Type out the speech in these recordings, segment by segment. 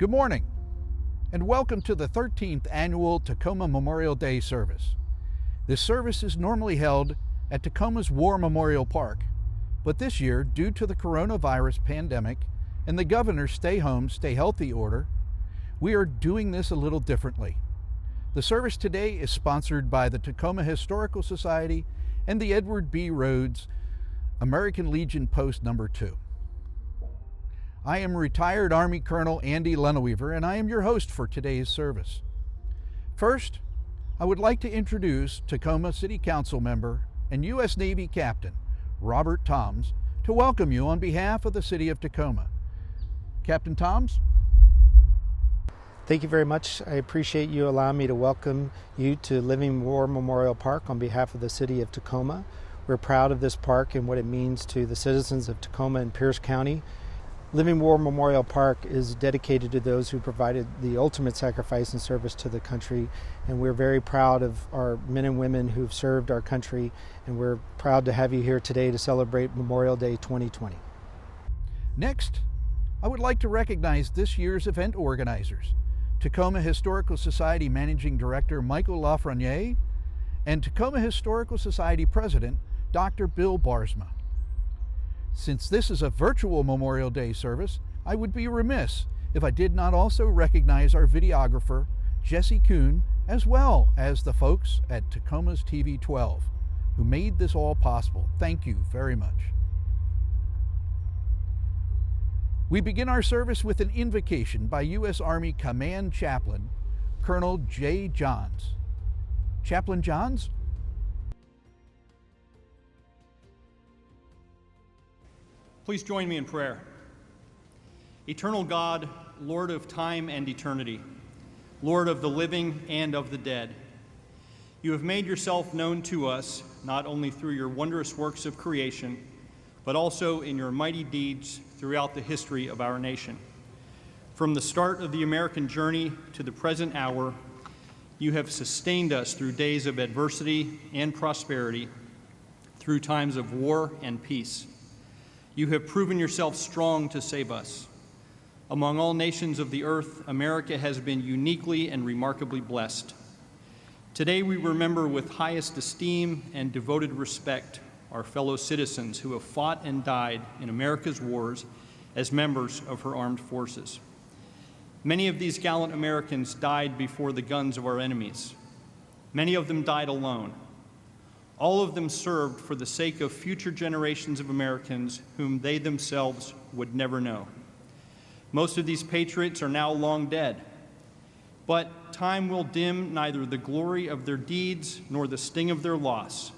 Good morning, and welcome to the 13th Annual Tacoma Memorial Day service. This service is normally held at Tacoma's War Memorial Park, but this year, due to the coronavirus pandemic and the governor's stay home, stay healthy order, we are doing this a little differently. The service today is sponsored by the Tacoma Historical Society and the Edward B. Rhodes American Legion Post No. 2. I am retired Army Colonel Andy Leneweaver, and I am your host for today's service. First, I would like to introduce Tacoma City Council member and U.S. Navy Captain Robert Toms to welcome you on behalf of the City of Tacoma. Captain Toms? Thank you very much. I appreciate you allowing me to welcome you to Living War Memorial Park on behalf of the City of Tacoma. We're proud of this park and what it means to the citizens of Tacoma and Pierce County. Living War Memorial Park is dedicated to those who provided the ultimate sacrifice and service to the country, and we're very proud of our men and women who've served our country, and we're proud to have you here today to celebrate Memorial Day 2020. Next, I would like to recognize this year's event organizers, Tacoma Historical Society Managing Director Michael Lafreniere and Tacoma Historical Society President Dr. Bill Barsma. Since this is a virtual Memorial Day service, I would be remiss if I did not also recognize our videographer, Jesse Kuhn, as well as the folks at Tacoma's TV 12, who made this all possible. Thank you very much. We begin our service with an invocation by U.S. Army Command Chaplain, Colonel J. Johns. Chaplain Johns? Please join me in prayer. Eternal God, Lord of time and eternity, Lord of the living and of the dead, you have made yourself known to us not only through your wondrous works of creation, but also in your mighty deeds throughout the history of our nation. From the start of the American journey to the present hour, you have sustained us through days of adversity and prosperity, through times of war and peace. You have proven yourself strong to save us. Among all nations of the earth, America has been uniquely and remarkably blessed. Today we remember with highest esteem and devoted respect our fellow citizens who have fought and died in America's wars as members of her armed forces. Many of these gallant Americans died before the guns of our enemies. Many of them died alone. All of them served for the sake of future generations of Americans whom they themselves would never know. Most of these patriots are now long dead, but time will dim neither the glory of their deeds nor the sting of their loss.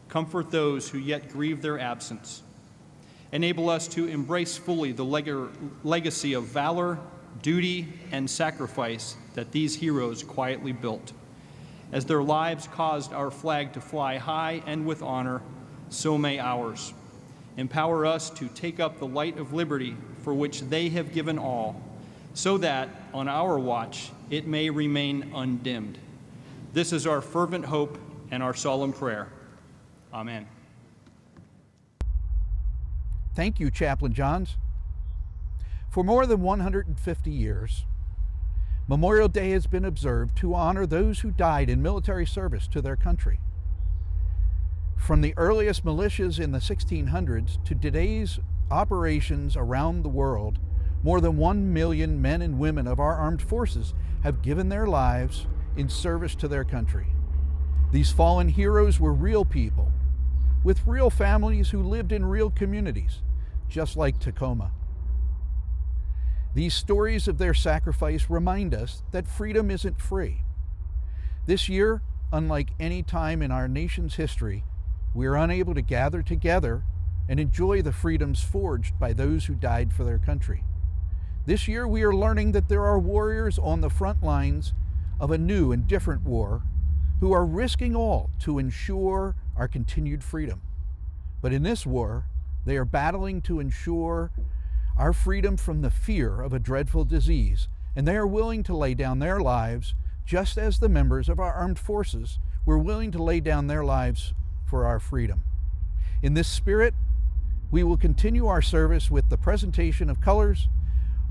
Comfort those who yet grieve their absence. Enable us to embrace fully the legacy of valor, duty, and sacrifice that these heroes quietly built. As their lives caused our flag to fly high and with honor, so may ours. Empower us to take up the light of liberty for which they have given all, so that, on our watch, it may remain undimmed. This is our fervent hope and our solemn prayer. Amen. Thank you, Chaplain Johns. For more than 150 years, Memorial Day has been observed to honor those who died in military service to their country. From the earliest militias in the 1600s to today's operations around the world, more than 1 million men and women of our armed forces have given their lives in service to their country. These fallen heroes were real people, with real families who lived in real communities, just like Tacoma. These stories of their sacrifice remind us that freedom isn't free. This year, unlike any time in our nation's history, we are unable to gather together and enjoy the freedoms forged by those who died for their country. This year, we are learning that there are warriors on the front lines of a new and different war who are risking all to ensure our continued freedom. But in this war, they are battling to ensure our freedom from the fear of a dreadful disease, and they are willing to lay down their lives just as the members of our armed forces were willing to lay down their lives for our freedom. In this spirit, we will continue our service with the presentation of colors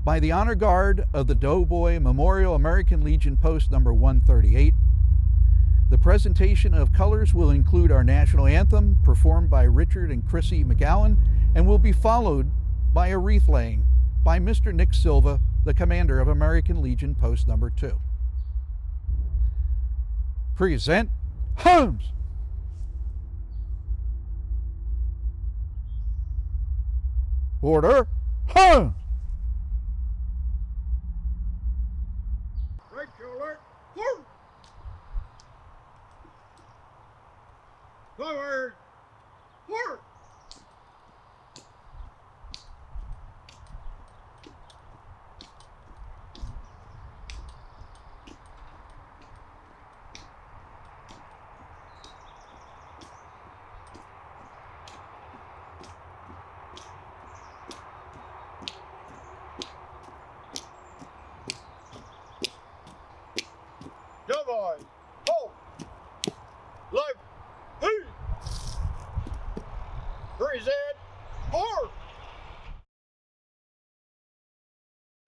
by the Honor Guard of the Doughboy Memorial American Legion Post number 138. The presentation of colors will include our national anthem, performed by Richard and Chrissy McGowan, and will be followed by a wreath laying by Mr. Nick Silva, the commander of American Legion Post number 2. Present Holmes! Order, Holmes! Right shoulder, forward! Forward! Forward! Doughboy, hold! Left, hey! Present, forward!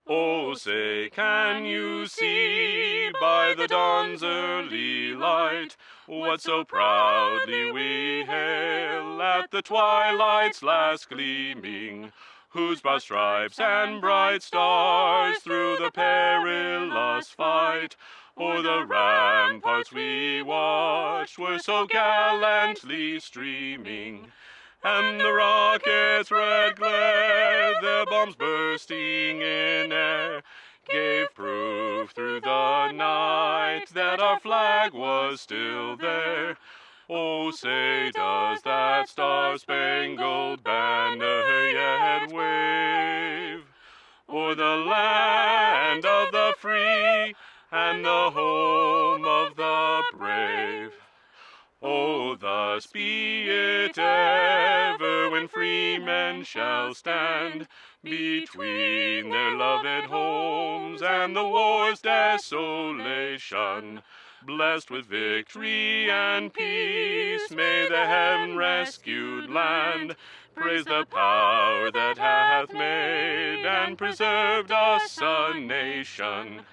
Oh, say, can you see by the dawn's early light what so proudly we hail at the twilight's last gleaming, whose broad stripes and bright stars through the perilous fight o'er the ramparts we watched were so gallantly streaming, and the rockets' red glare, their bombs bursting in air, gave proof through the night that our flag was still there. Oh, say, does that star-spangled banner yet wave o'er the land of the free and the home of the brave? Oh, thus be it ever when free men shall stand between their loved homes and the war's desolation. Blessed with victory and peace, may the heaven-rescued land praise the power that hath made and preserved us a nation.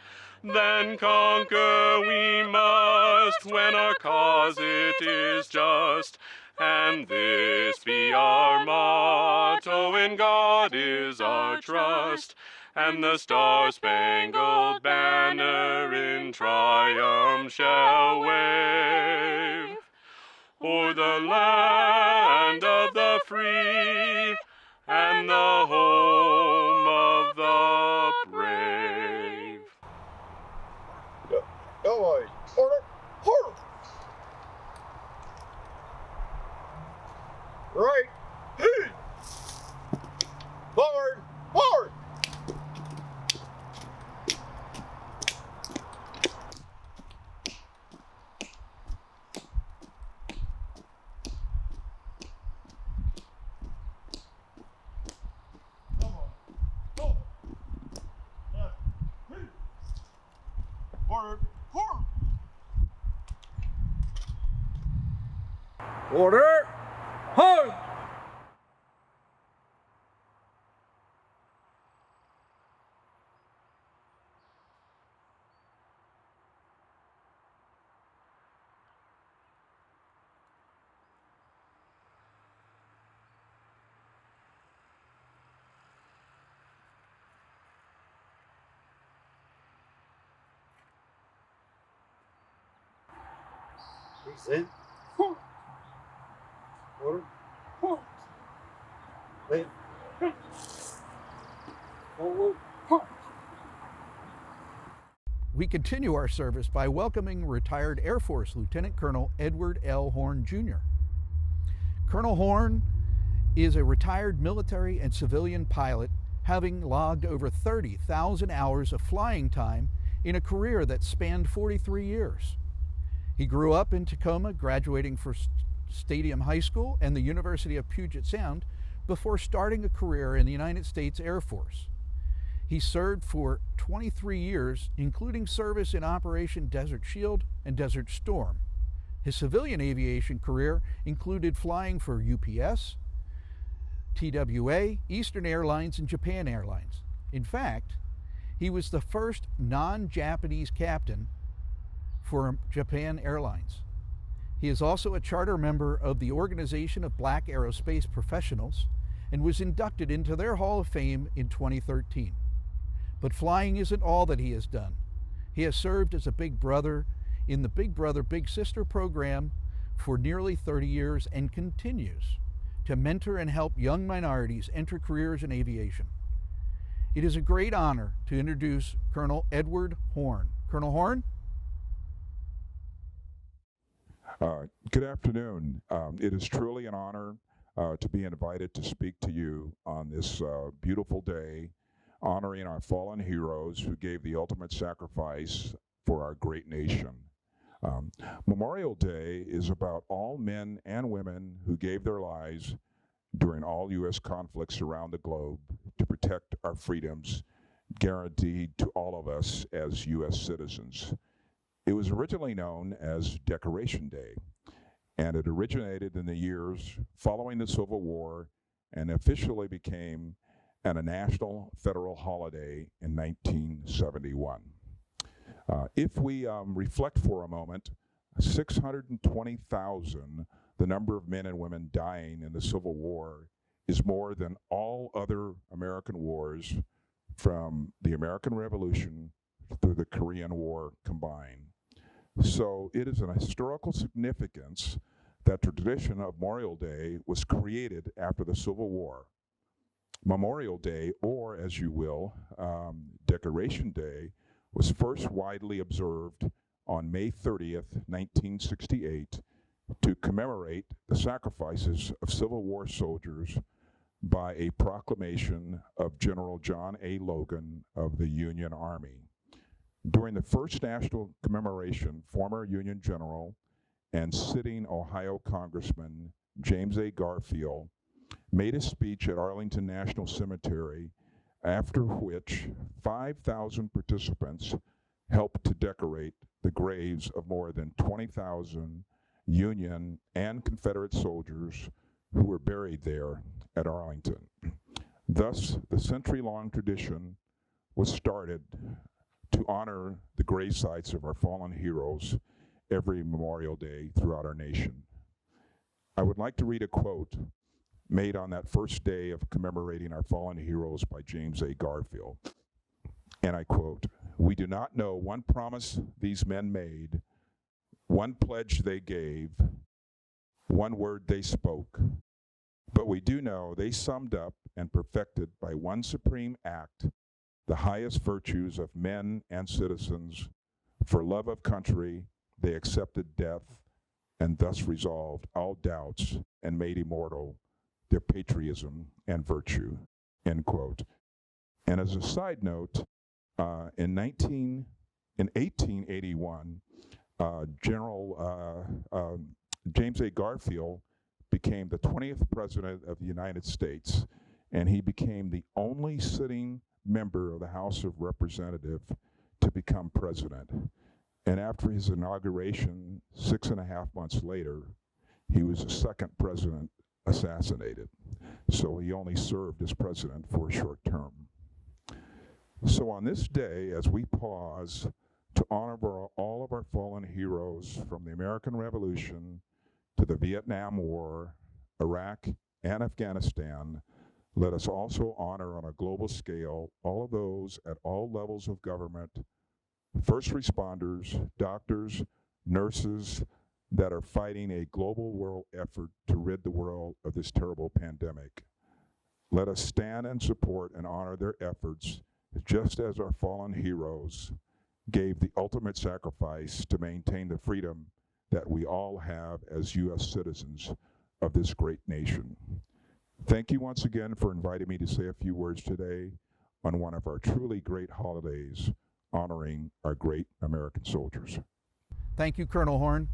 Then conquer we must when our cause it is just, and this be our motto: in God is our trust, and the star-spangled banner in triumph shall wave o'er the land of the free and the home of the brave. Doughboy, order, forward! Right, hey! Forward, forward! Forward, forward! Order, hold! Present. Order. Left. Forward. We continue our service by welcoming retired Air Force Lieutenant Colonel Edward L. Horn, Jr. Colonel Horn is a retired military and civilian pilot, having logged over 30,000 hours of flying time in a career that spanned 43 years. He grew up in Tacoma, graduating from Stadium High School and the University of Puget Sound before starting a career in the United States Air Force. He served for 23 years, including service in Operation Desert Shield and Desert Storm. His civilian aviation career included flying for UPS, TWA, Eastern Airlines, and Japan Airlines. In fact, he was the first non-Japanese captain for Japan Airlines. He is also a charter member of the Organization of Black Aerospace Professionals and was inducted into their Hall of Fame in 2013. But flying isn't all that he has done. He has served as a big brother in the Big Brother Big Sister program for nearly 30 years and continues to mentor and help young minorities enter careers in aviation. It is a great honor to introduce Colonel Edward Horn. Colonel Horn? Good afternoon. It is truly an honor to be invited to speak to you on this beautiful day, honoring our fallen heroes who gave the ultimate sacrifice for our great nation. Memorial Day is about all men and women who gave their lives during all U.S. conflicts around the globe to protect our freedoms guaranteed to all of us as U.S. citizens. It was originally known as Decoration Day, and it originated in the years following the Civil War and officially became a national federal holiday in 1971. If we reflect for a moment, 620,000, the number of men and women dying in the Civil War, is more than all other American wars from the American Revolution through the Korean War combined. So it is an historical significance that the tradition of Memorial Day was created after the Civil War. Memorial Day, or as you will, Decoration Day, was first widely observed on May 30th, 1968, to commemorate the sacrifices of Civil War soldiers by a proclamation of General John A. Logan of the Union Army. During the first national commemoration, former Union General and sitting Ohio Congressman James A. Garfield made a speech at Arlington National Cemetery, after which 5,000 participants helped to decorate the graves of more than 20,000 Union and Confederate soldiers who were buried there at Arlington. Thus, the century-long tradition was started to honor the grave sites of our fallen heroes every Memorial Day throughout our nation. I would like to read a quote made on that first day of commemorating our fallen heroes by James A. Garfield. And I quote, "We do not know one promise these men made, one pledge they gave, one word they spoke, but we do know they summed up and perfected by one supreme act the highest virtues of men and citizens. For love of country, they accepted death and thus resolved all doubts and made immortal their patriotism and virtue," end quote. And as a side note, in 1881, General James A. Garfield became the 20th President of the United States, and he became the only sitting member of the House of Representatives to become president. And after his inauguration, 6.5 months later, he was the second president assassinated. So he only served as president for a short term. So on this day, as we pause to honor all of our fallen heroes from the American Revolution to the Vietnam War, Iraq, and Afghanistan, let us also honor on a global scale all of those at all levels of government, first responders, doctors, nurses, that are fighting a global world effort to rid the world of this terrible pandemic. Let us stand and support and honor their efforts, just as our fallen heroes gave the ultimate sacrifice to maintain the freedom that we all have as U.S. citizens of this great nation. Thank you once again for inviting me to say a few words today on one of our truly great holidays, honoring our great American soldiers. Thank you, Colonel Horn.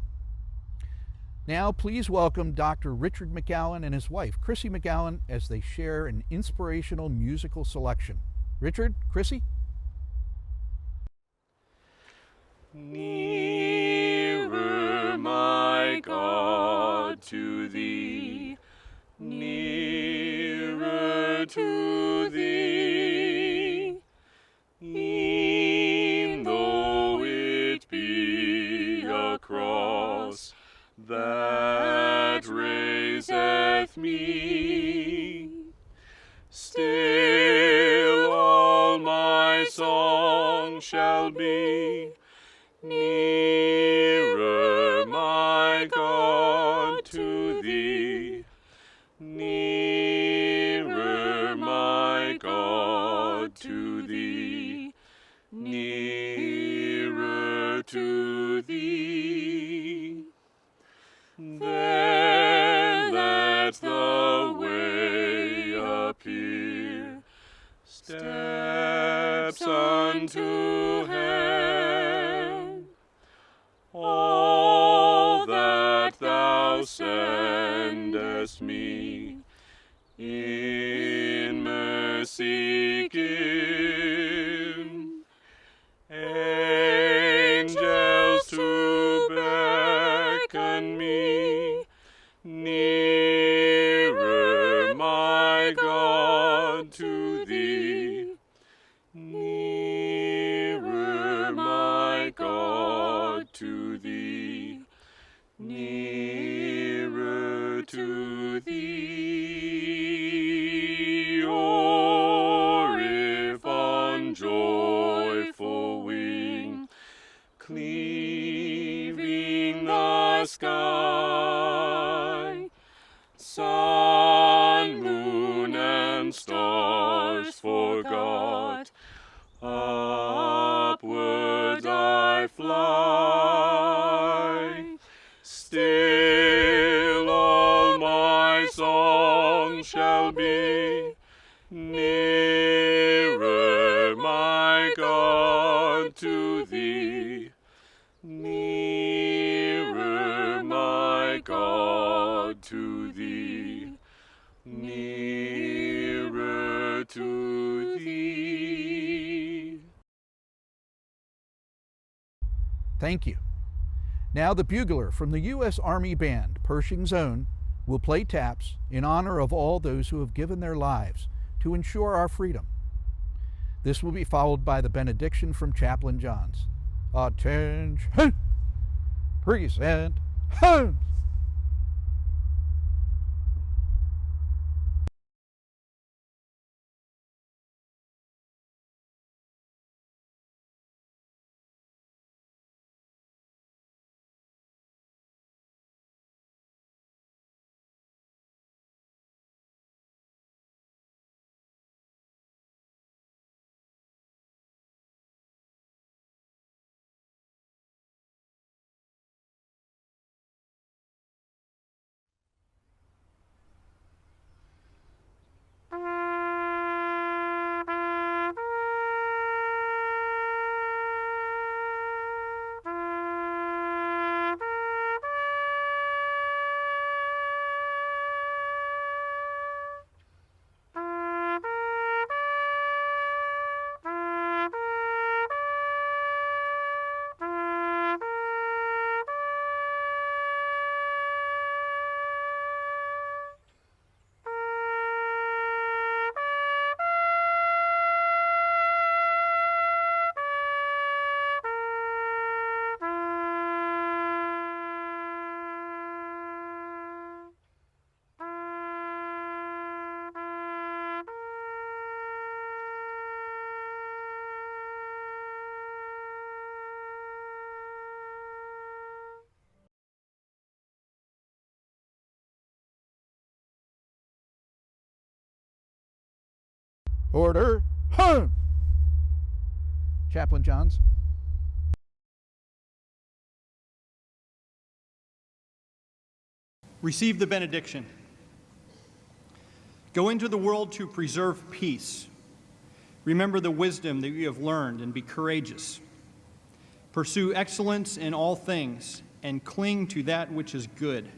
Now, please welcome Dr. Richard McGowan and his wife, Chrissy McGowan, as they share an inspirational musical selection. Richard, Chrissy? Nearer, my God, to thee, nearer to thee, Still all my song shall be nearer, my God, to thee. Nearer, my God, to thee. Nearer to thee. There let the way appear, steps unto heaven. All that thou sendest me, in mercy give. Angels to beckon me, nearer, my God, to thee. Nearer, my God, to thee. Nearer to thee. Or if on joyful wing, cleaving the sky, sun, moon, and stars forgot, upward I fly. Still all my song shall be nearer, my God, to thee. Nearer, my God, to thee. Nearer to thee. Thank you. Now the bugler from the U.S. Army Band, Pershing's Own, will play taps in honor of all those who have given their lives to ensure our freedom. This will be followed by the benediction from Chaplain Johns. Attention! Present! Home! Order! Home! Chaplain Johns. Receive the benediction. Go into the world to preserve peace. Remember the wisdom that you have learned and be courageous. Pursue excellence in all things and cling to that which is good.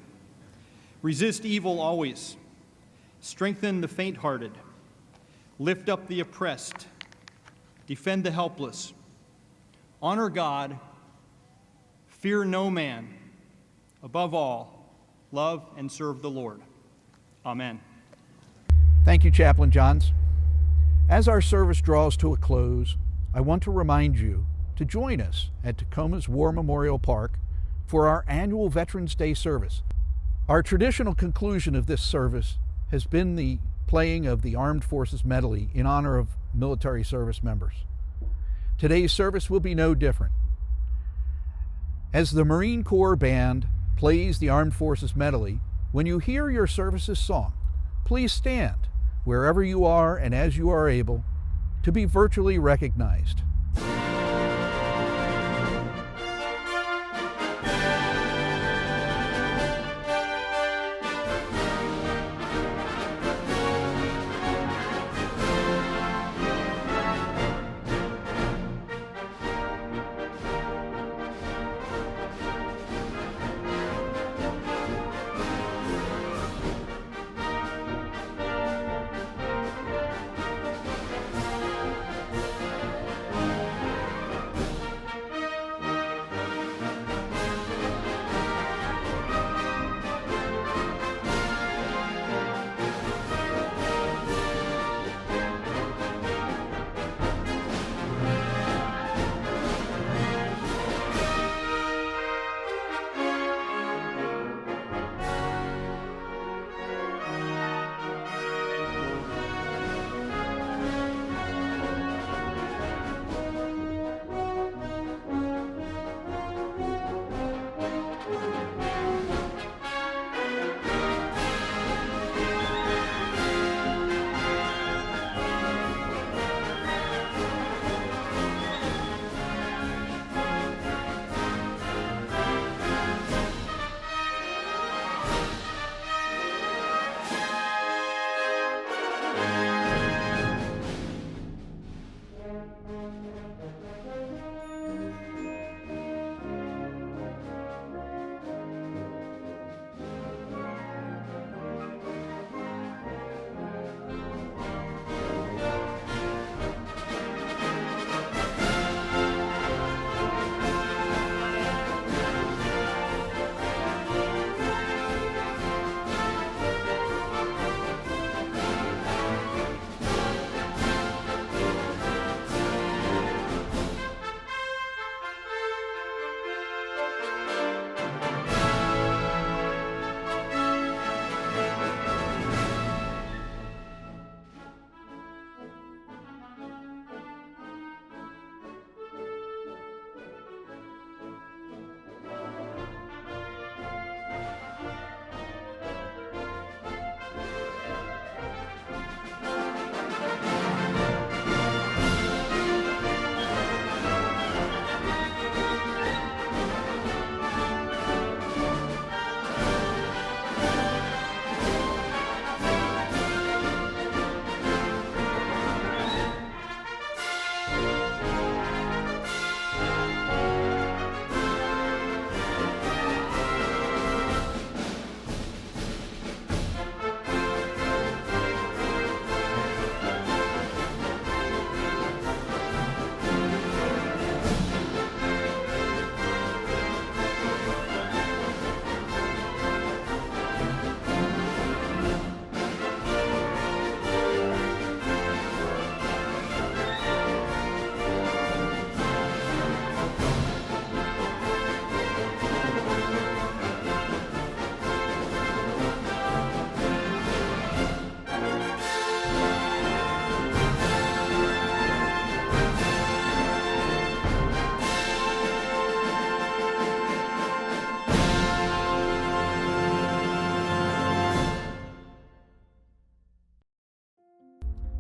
Resist evil always. Strengthen the faint-hearted. Lift up the oppressed. Defend the helpless. Honor God. Fear no man. Above all, love and serve the Lord. Amen. Thank you, Chaplain Johns. As our service draws to a close, I want to remind you to join us at Tacoma's War Memorial Park for our annual Veterans Day service. Our traditional conclusion of this service has been the playing of the Armed Forces Medley in honor of military service members. Today's service will be no different. As the Marine Corps Band plays the Armed Forces Medley, when you hear your service's song, please stand wherever you are and as you are able to be virtually recognized.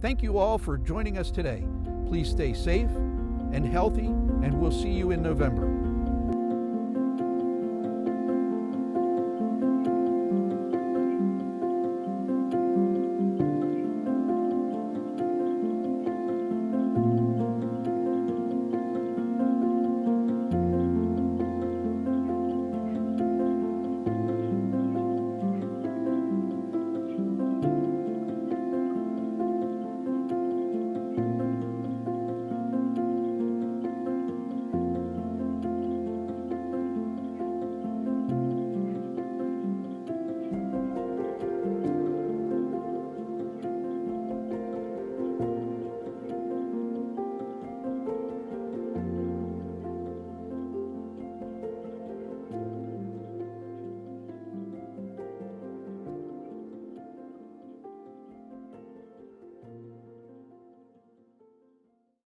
Thank you all for joining us today. Please stay safe and healthy, and we'll see you in November.